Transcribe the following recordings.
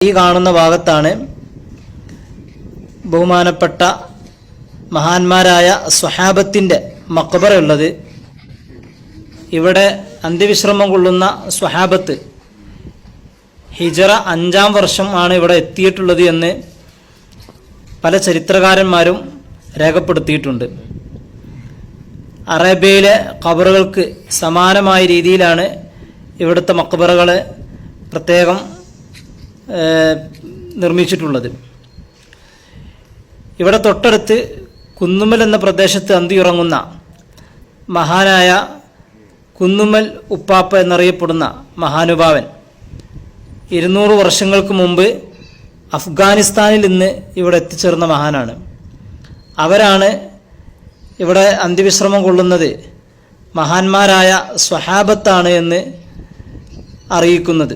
ഈ കാണുന്ന ഭാഗത്താണ് ബഹുമാനപ്പെട്ട മഹാന്മാരായ സ്വഹാബത്തിന്റെ മഖബറ ഉള്ളത്. ഇവിടെ അന്ത്യവിശ്രമം കൊള്ളുന്ന സ്വഹാബത്ത് ഹിജറ 5-ാം വർഷം ആണ് ഇവിടെ എത്തിയിട്ടുള്ളത് എന്ന് പല ചരിത്രകാരന്മാരും രേഖപ്പെടുത്തിയിട്ടുണ്ട്. അറേബ്യയിലെ ഖബറുകൾക്ക് സമാനമായ രീതിയിലാണ് ഇവിടുത്തെ മഖബറകൾ പ്രത്യേകം നിർമ്മിച്ചിട്ടുള്ളത്. ഇവിടെ തൊട്ടടുത്ത് കുന്നുമ്മൽ എന്ന പ്രദേശത്ത് അന്തിയുറങ്ങുന്ന മഹാനായ കുന്നുമ്മൽ ഉപ്പാപ്പ എന്നറിയപ്പെടുന്ന മഹാനുഭാവൻ 200 വർഷങ്ങൾക്ക് മുമ്പ് അഫ്ഗാനിസ്ഥാനിൽ നിന്ന് ഇവിടെ എത്തിച്ചേർന്ന മഹാനാണ്. അവരാണ് ഇവിടെ അന്ത്യവിശ്രമം കൊള്ളുന്നത് മഹാന്മാരായ സ്വഹാബത്താണ് എന്ന് അറിയിക്കുന്നത്.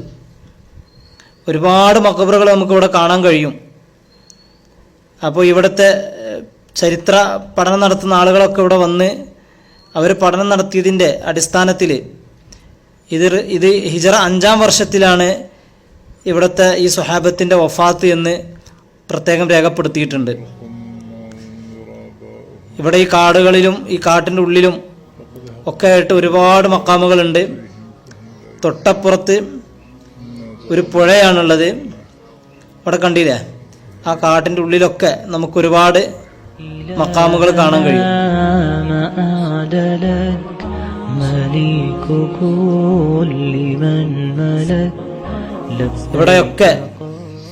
ഒരുപാട് മഖബറുകൾ നമുക്കിവിടെ കാണാൻ കഴിയും. അപ്പോൾ ഇവിടുത്തെ ചരിത്ര പഠനം നടത്തുന്ന ആളുകളൊക്കെ ഇവിടെ വന്ന് അവർ പഠനം നടത്തിയതിൻ്റെ അടിസ്ഥാനത്തിൽ ഇത് ഹിജറ 5-ാം വർഷത്തിലാണ് ഇവിടുത്തെ ഈ സ്വഹാബത്തിൻ്റെ വഫാത്ത് എന്ന് പ്രത്യേകം രേഖപ്പെടുത്തിയിട്ടുണ്ട്. ഇവിടെ ഈ കാടുകളിലും ഈ കാട്ടിൻ്റെ ഉള്ളിലും ഒക്കെ ആയിട്ട് ഒരുപാട് മക്കാമുകളുണ്ട്. തൊട്ടപ്പുറത്ത് ഒരു പുഴയാണുള്ളത്. അവിടെ കണ്ടില്ലേ, ആ കാട്ടിൻ്റെ ഉള്ളിലൊക്കെ നമുക്കൊരുപാട് മക്കാമുകൾ കാണാൻ കഴിയും. ഇവിടെയൊക്കെ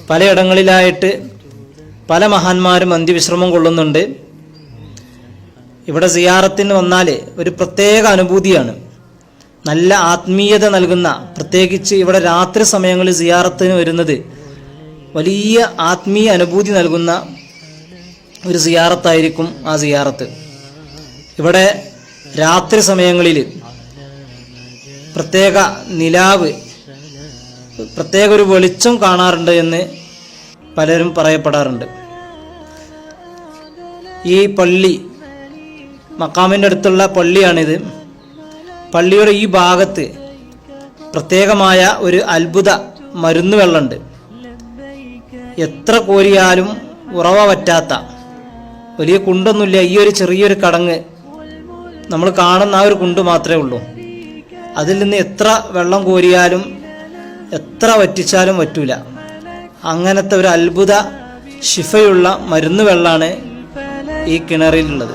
പലയിടങ്ങളിലായിട്ട് പല മഹാന്മാരും അന്ത്യവിശ്രമം കൊള്ളുന്നുണ്ട്. ഇവിടെ സിയാറത്തിന് വന്നാൽ ഒരു പ്രത്യേക അനുഭൂതിയാണ്, നല്ല ആത്മീയത നൽകുന്ന, പ്രത്യേകിച്ച് ഇവിടെ രാത്രി സമയങ്ങളിൽ സിയാറത്തിന് വരുന്നത് വലിയ ആത്മീയ അനുഭൂതി നൽകുന്ന ഒരു സിയാറത്തായിരിക്കും ആ സിയാറത്ത്. ഇവിടെ രാത്രി സമയങ്ങളിൽ പ്രത്യേക നിലാവ്, പ്രത്യേക ഒരു വെളിച്ചം കാണാറുണ്ട് എന്ന് പലരും പറയപ്പെടാറുണ്ട്. ഈ പള്ളി മക്കാമിൻ്റെ അടുത്തുള്ള പള്ളിയാണിത്. പള്ളിയുടെ ഈ ഭാഗത്ത് പ്രത്യേകമായ ഒരു അത്ഭുത മരുന്ന് വെള്ളമുണ്ട്. എത്ര കോരിയാലും ഉറവ പറ്റാത്ത, വലിയ കുണ്ടൊന്നുമില്ല, ഈ ഒരു ചെറിയൊരു കടങ്ങ് നമ്മൾ കാണുന്ന ആ ഒരു കുണ്ട് മാത്രമേ ഉള്ളൂ. അതിൽ നിന്ന് എത്ര വെള്ളം കോരിയാലും എത്ര വറ്റിച്ചാലും വറ്റൂല. അങ്ങനത്തെ ഒരു അത്ഭുത ശിഫയുള്ള മരുന്ന് വെള്ളമാണ് ഈ കിണറിലുള്ളത്.